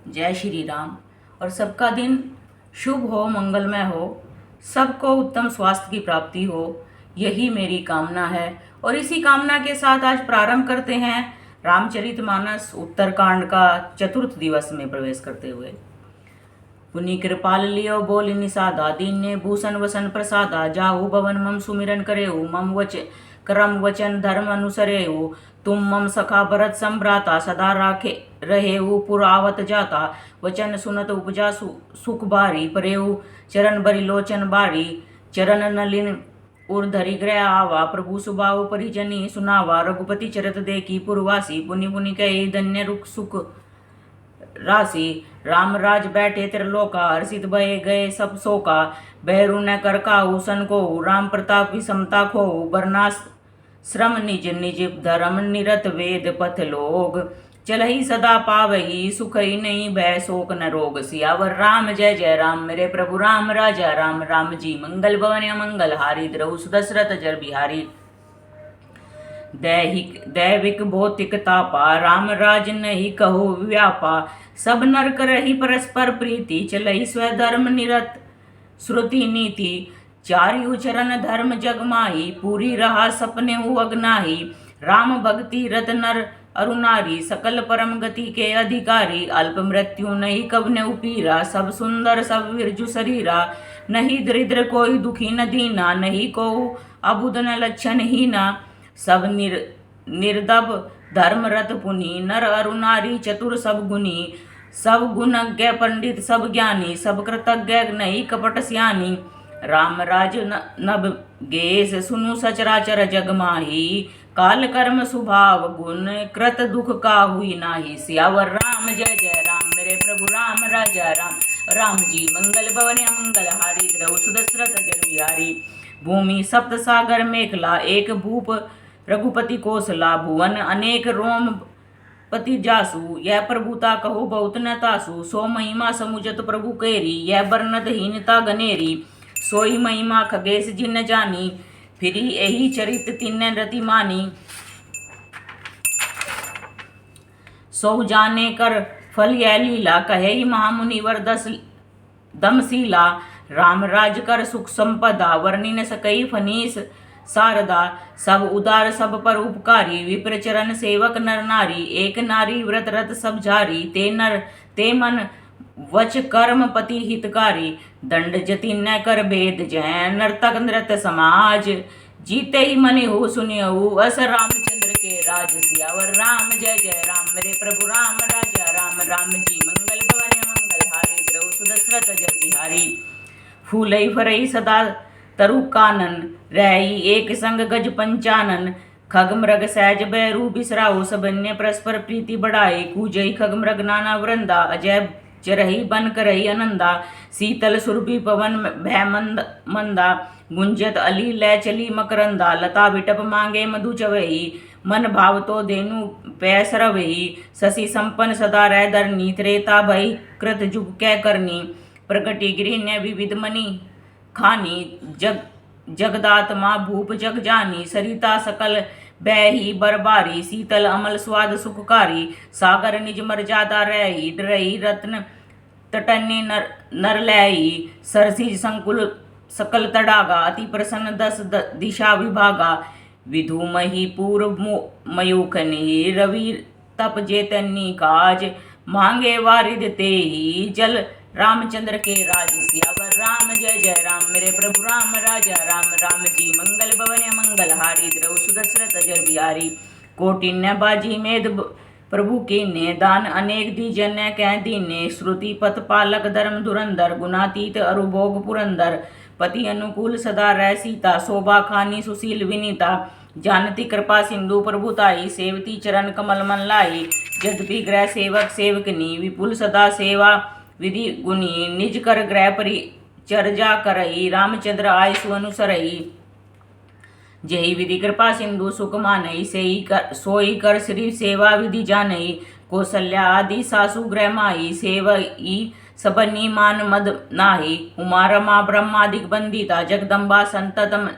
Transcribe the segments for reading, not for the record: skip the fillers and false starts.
जय श्री राम। और सबका दिन शुभ हो, मंगलमय हो, सबको उत्तम स्वास्थ्य की प्राप्ति हो, यही मेरी कामना है। और इसी कामना के साथ आज प्रारंभ करते हैं रामचरितमानस उत्तरकांड का चतुर्थ दिवस में प्रवेश करते हुए। पुनि कृपाल लियो बोल निषादा, दीन ने भूषण वसन प्रसादा, जाहु भवन मम सुमिरन करेऊ, मम करम वचन धर्म अनुसरेऊ, तुम मम सखा भरत संभ्राता, सदा राखे रहेऊ पुरावत जाता, वचन सुनत उपजा सुख बारी, परेऊ चरण बरी लोचन बारी, चरण नलिन उर्धरि ग्रह आवा, प्रभु सुबाहु परिजनी सुनावा, रघुपति चरत देखी पुरवासी, पुनि पुनि कहे धन्य रुख सुख राशि, राम राज बैठे त्रिलोका, हर्षित भये गए सब शोका, बैरु न कर काहू सन को, राम प्रताप विषमता खो, बरना श्रम निज निज धर्म निरत वेद पथ लोग, चलहि सदा पावही सुख ही नहीं भय शोक न रोग। सियावर राम जय जय राम, मेरे प्रभु राम राजा राम, राम जी मंगल भवन मंगल हारी, द्रहु सुदशरथ जर बिहारी, दैविक भौतिक तापा, राम राज नहीं कहो व्यापा, सब नर करहि परस्पर प्रीति, चलहि स्वधर्म निरत श्रुति नीति, चारियु चरण धर्म जग माही, पूरी रहा सपने अगनाही, राम भक्ति रत नर अरुनारी, सकल परम गति के अधिकारी, अल्प मृत्यु नहीं कवने उपीरा, सब सुंदर सब विरजु शरीरा, नहीं दरिद्र कोई दुखी न दीना, नहीं को अबुद न लक्षण हीना, सब निर्दब धर्मरत पुनि, नर अरुनारी चतुर सब गुनी, सब गुणज्ञ पंडित सब ज्ञानी, सब कृतज्ञ नहीं कपट स्यानी, राम राज नभ गेस सुनु सचराचर जग माही, काल कर्म स्वभाव गुण कृत दुख का हुई नाही। सियावर राम जय जय राम, मेरे प्रभु राम राजा राम, राम जी मंगल भवन मंगल हारी, द्रहु सुदशरथ जर बिहारी, भूमि सप्त सागर मेखला, एक भूप रघुपति कोसला, भुवन अनेक रोम पति जासु, यह प्रभुता कहो बहुत न तासु, सो महिमा समुजत प्रभु केरी, यह बरनत हीनता गनेरी, सोई महिमा खगेश जिन जानी, फिरी यही चरित तिन रति मानी, सो जाने कर फल यह लीला, कहे महामुनि वर दमशीला, राम राज कर सुख संपदा, वर्णि न सकई फनीस शारदा, सब उदार सब पर उपकारी, विप्र चरण सेवक नर नारी, एक नारी व्रत रत सब जारी, ते मन वच कर्म पति हितकारी, दंड जति न कर भेद जय, नर्तक नृत्य समाज, जीते ही मनि हो सुनियहु, अस रामचंद्र के राज। सियावर राम जय जय राम, मेरे प्रभु राम राजा राम, राम जी मंगल भवन मंगल हारी, द्रहु सुदशरथ जर बिहारी, फूलई फरई सदा तरु कानन, रही एक संग गज पंचानन, खग मृग सहज बैरू बिसराऊ, सबन्य परस्पर प्रीति बढ़ाई, कूजई खग मृग नाना वृंदा, अजय चरही बन करही आनंदा, शीतल सुरभि पवन भय मंदा, गुंजत अली लय चली मकरंदा, लता बिटप मांगे मधु चवही, मन भाव तो धेनु पै सरवही, शशि संपन्न सदा रह धरनी, त्रेता भई कृत जुग कै करनी, प्रगति गृह विविध मणि खानी, जगदात्मा भूप जग जानी, सरिता सकल बही बरबारी, शीतल अमल स्वाद सुखकारी, सागर निज मर्यादा रही, रही रत्न तटन्य नर लही, सरसी संकुल सकल तड़ागा, अति प्रसन्न दस दिशा विभागा, विधु मही पूर्व मयूखनी, रवि तप जेतनी काज, मांगे वारिद ते ही जल, रामचंद्र के राज। सियावर राम जय जय राम, मेरे प्रभु राम राजा राम, राम जी मंगल भवन मंगल हारी, द्रहु सुदशरथ जर बिहारी, कोटिन्य बाजी मेद प्रभु के ने, दान अनेक दीजन्य कह दीने, श्रुति पथ पालक धर्म धुरंधर, गुणातीत अरुभोग पुरंदर, पति अनुकूल सदा रह सीता, शोभा खानी सुशील विनीता, जानती कृपा सिंधु प्रभुताई, सेवती चरण कमल मन लाई, यद्यपि ग्रह सेवक सेवकनी, विपुल सदा सेवा विधि गुनी, निज कर ग्रह परिचर्या करई, रामचंद्र आय सुअनुसरई, जही विधि कृपा सिंधु सुख मानई, सोई कर श्री सेवा विधि जानई, कौशल्या आदि सासु ग्रह माई, सेवई सबनी मान मद नाही, उमा रमा ब्रह्मादिक बंदिता, जगदम्बा संततम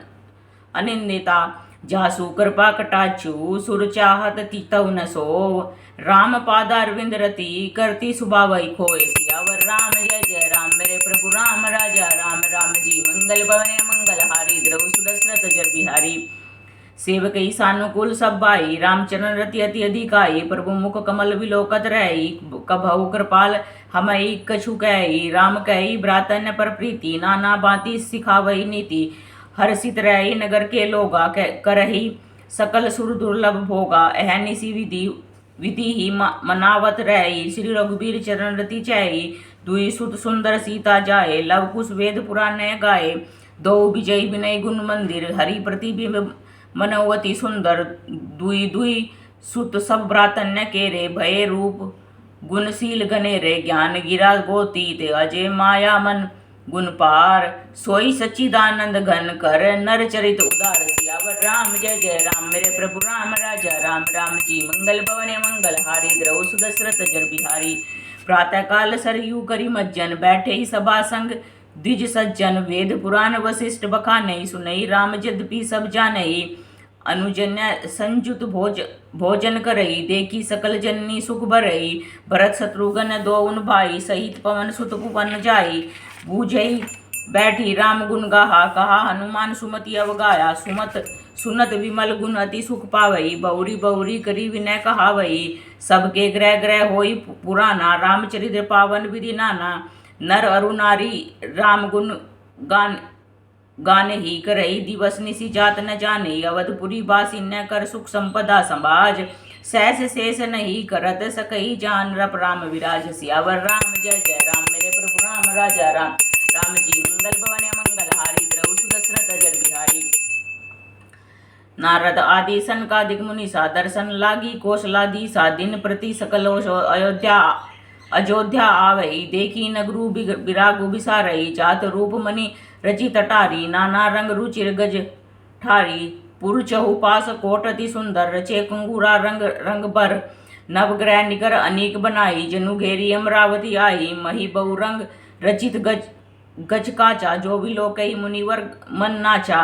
अनिंदिता, जासु कृपा कटाक्षु सुर चाहत तितौ न सोव। राम पादारविंद रति करती सुबावई खोए। सियावर राम जय जय राम मेरे प्रभु राम राजा राम। राम जी मंगल भवने मंगल हारी द्रव सुदशरथ जर बिहारी। सेवकई सानुकूल सब भाई रामचरण रति अति अधिकाई। प्रभु मुख कमल विलोकत रही कभऊ कृपाल हमई कछु कही। राम कही भ्रातन पर प्रीति नाना बाती सिखावई नीति। हर्षित रही नगर के लोगा करही सकल सुर दुर्लभ भोगा। अहनिसी विधि विधि ही मनावत रही श्री रघुबीर चरण रति चही। दुई सुत सुंदर सीता जाए लव कुश वेद पुराण गाए। दो विजय विनय गुण मंदिर हरि प्रतिबिंब मनोवती सुंदर। दुई दुई सुत सब भ्रातन्य केरे भय रूप गुणशील गनेरे। ज्ञान गिरा गोतीत अजय माया मन गुण पार। सोई सच्चिदानंद घन कर नर चरित उदार। सियावर राम जय जय राम मेरे प्रभु राम राजा राम। राम जी मंगल भवने मंगल हारी द्रव सुदशरथ जर बिहारी। प्रातः काल सरयू करी मज्जन बैठे ही सभा संग द्विज सज्जन। वेद पुराण वशिष्ठ बखानई सुनई राम यद्यपि सब जानई। अनुजन्य संयुत भोजन करई देखी सकल जननी सुख भरई। भरत शत्रुघ्न दोउन भाई सहित पवन सुत पुपन जाई। बूझई बैठी राम गुण गाहा कहा हनुमान सुमति अवगाया। सुनत विमल गुण अति सुख पावई। बहुरी बहुरी करी विनय कहावई। सबके ग्रह ग्रह होई पुराना रामचरित्र पावन विधि नाना। नर अरु नारी राम गुण गान ही करई दिवस निशि जात न जाने। अवधपुरी बासिन्य कर सुख संपदा समाज। सहस शेष नहीं करत सकई जान रप राम विराज। सियावर राम जय जय राम मेरे प्रभु राम राजा राम। राम जी मंगल भवने मंगल हारी द्रव सुदशरथ जर बिहारी। नारद आदि सनकादिक मुनीसा दर्शन लागी कौशलाधीसा। दिन प्रति सकल अयोध्या आवई देखी नगरु बिरागु बिसारई। जात रूप मणि रचि तटारी नाना रंग रुचिर गज ठारी। पुर चहुपास कोट अति सुंदर रचे कुंगुरा रंग रंग बर। नवग्रह निकर अनेक बनाई जनु घेरी अमरावती आई। मही बहुरंग रचित गज काचा जो विलोकई मुनिवर मन नाचा।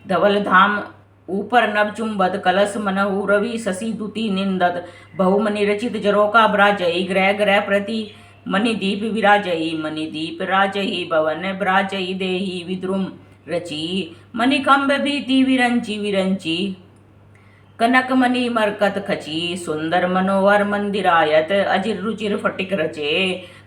धवल धाम ऊपर नभ चुंबत कलश मनहु रवि शशि दुति निंदत। बहुमनि रचित जरोका ब्राजई ग्रह ग्रह प्रति मणिदीप विराजई। मणिदीप राजई भवन ब्राजई देहि विद्रुम रची। मणिखंभ भीति विरंची विरंची कनक मणि मरकत खची। सुंदर मनोहर मंदिरायत अजिर रुचिर फटिक रचे।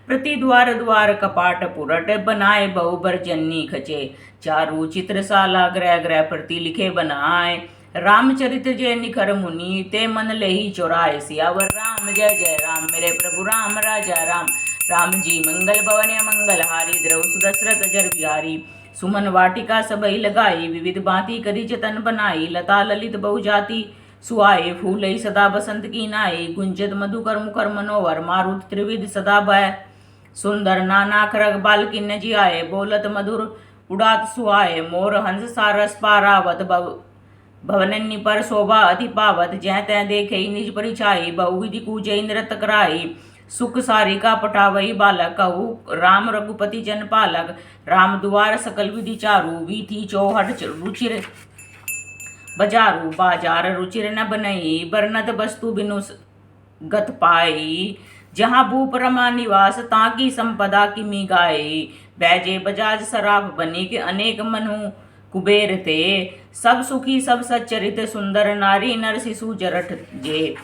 प्रति द्वार द्वार कपाट पुरट बनाए बहु बरजन्नी खचे। चारु चित्रशाला ग्रह ग्रह प्रति लिखे बनाए। रामचरित जय निखर मुनि ते मन लेहि चौराए। सियावर राम जय जय राम मेरे प्रभु राम राजा राम। राम जी मंगल भवने मंगल हारी द्रव सुदशरथ जर बिहारी। सुमन वाटिका सबई लगाई विविध भांति करी जतन बनाई। लता ललित बहुजाति सुआए फूलई सदा बसंत की नाई। गुंजत मधुकर मुखर मनोहर मारुत त्रिविध सदा भय सुंदर। नाना खरग बाल किन्न जी आए बोलत मधुर उड़ात सुहाए। मोर हंस सारस पारावत भवनन्नी पर शोभा अति पावत। जह तह देखे निज परिछाई बहुविधि कूजई नृत कराई। सुख सारिका पटावई बालक कहू राम रघुपति जन पालक। राम दुआर सकल विधि चारु वीथी चौहट रुचिर बजारू। बाजार रुचिर न बनई बरनत वस्तु बिनु गत पाई। जहाँ भूप रमा निवास ताकि संपदा किमी गाई। बैजे बजाज सराफ बनी के अनेक मनु कुबेर थे। सब सुखी सब सच्चरित सुंदर नारी नर शिशु जरठ जे।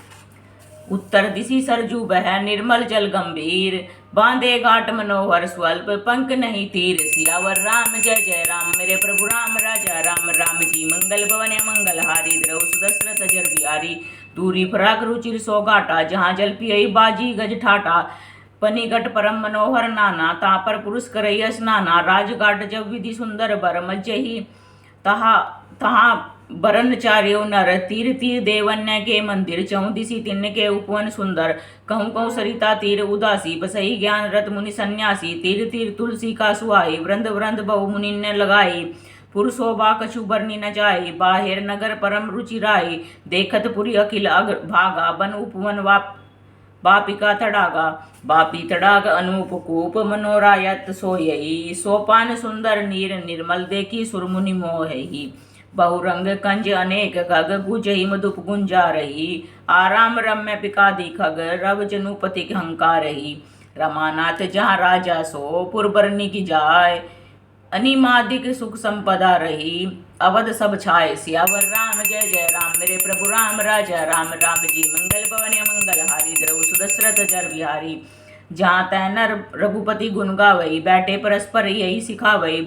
उत्तर दिशि सरजू बह निर्मल जल गंभीर। बांधे घाट मनोहर स्वल्प पंख नहीं तीर। सियावर राम जय जय राम मेरे प्रभु राम राजा राम। राम जी मंगल भवने मंगल हारी द्रव सुदशरथ जर बिहारी। दूरी फराक रुचिर सौगाटा जहाँ जल पियई बाजी गज ठाटा। पनिगट परम मनोहर नाना तापर पुरुष करई स्नाना। राजघाट जब विधि सुंदर बर मज्जही तहाँ बरन चार्यो नर। तीर तीर देवन्य के मंदिर चौदिसी तिन्न के उपवन सुंदर। कहूँ कहूँ सरिता तीर उदासी बसई ज्ञान रत मुनि सन्यासी। तीर तीर तुलसी का सुहाई वृंद वृंद बहु मुनि ने लगाई। पुर शोभा कछु बरनी न जाई बाहिर नगर परम रुचि राई। देखत पुरी अखिल अग भागा बन उपवन बापिका तड़ागा। बापी तड़ाग अनूप कूप मनोरायत सोयई। सोपान सुंदर नीर निर्मल देखी सुरमुनि मोहई। बहुरंग कंज अनेक खग गुजहि मधुप गुंजा रही। आराम रम्य पिकादि खग रव जनुपति हंकारही। रमानाथ जहाँ राजा सो पुरबरनी की जाय। अनिमादिक सुख संपदा रही। अवध सब छाए सियावर राम जय जय राम। मेरे प्रभु राम राजा राम राम जी मंगल भवन मंगल हारी। द्रव सुदशरथ जर बिहारी। जहाँ तै नर रघुपति गुण गावई। बैठे परस्पर यही सिखावई।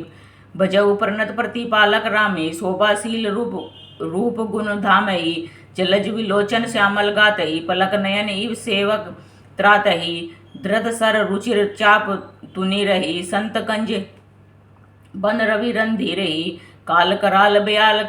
भजऊ प्रणत प्रतिपालक रामे। शोभाशील रूप गुण धामई। जलज विलोचन श्यामल गातई। पलक नयन इव सेवक त्रातही। धृत सर रुचिर चाप तुनि रही। संत कंज बन रवि रंधि रही। काल कराल बयाल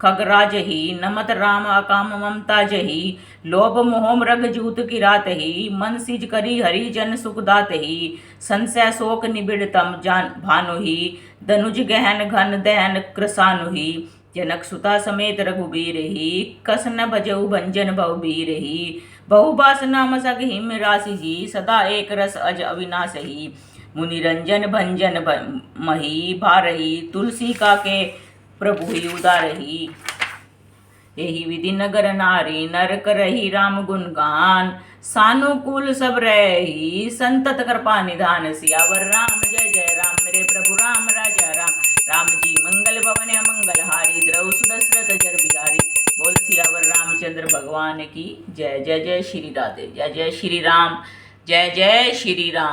खगराज ही। नमत राम अकाम ममता जही। लोभ मोह मृग जूत किरात ही। मन सिज करी हरि जन सुख दात ही। संशय शोक निबिड़तम जान भानु ही। धनुज गहन घन दहन कृसानु ही। जनक सुता समेत रघुबीर ही। कस न भजऊ भंजन भव बीर ही। बहुबास नाम सग हिम राशि जी। सदा एक रस अज अविनाश ही। मुनिरंजन भंजन मही भारही। तुलसी का के प्रभु ही उदारही। यही विधि नगर नारी नर करही राम गुण गान। सानुकूल सब रही संतत कृपा निधान। सियावर राम जय जय राम। मेरे प्रभु राम राजा राम राम जी मंगल भवन मंगल हारी। द्रव सुदशरथ जर बिहारी। बोल सियावर रामचंद्र भगवान की जय। जय जय श्री राधे। जय जय श्री राम। जय जय श्री राम।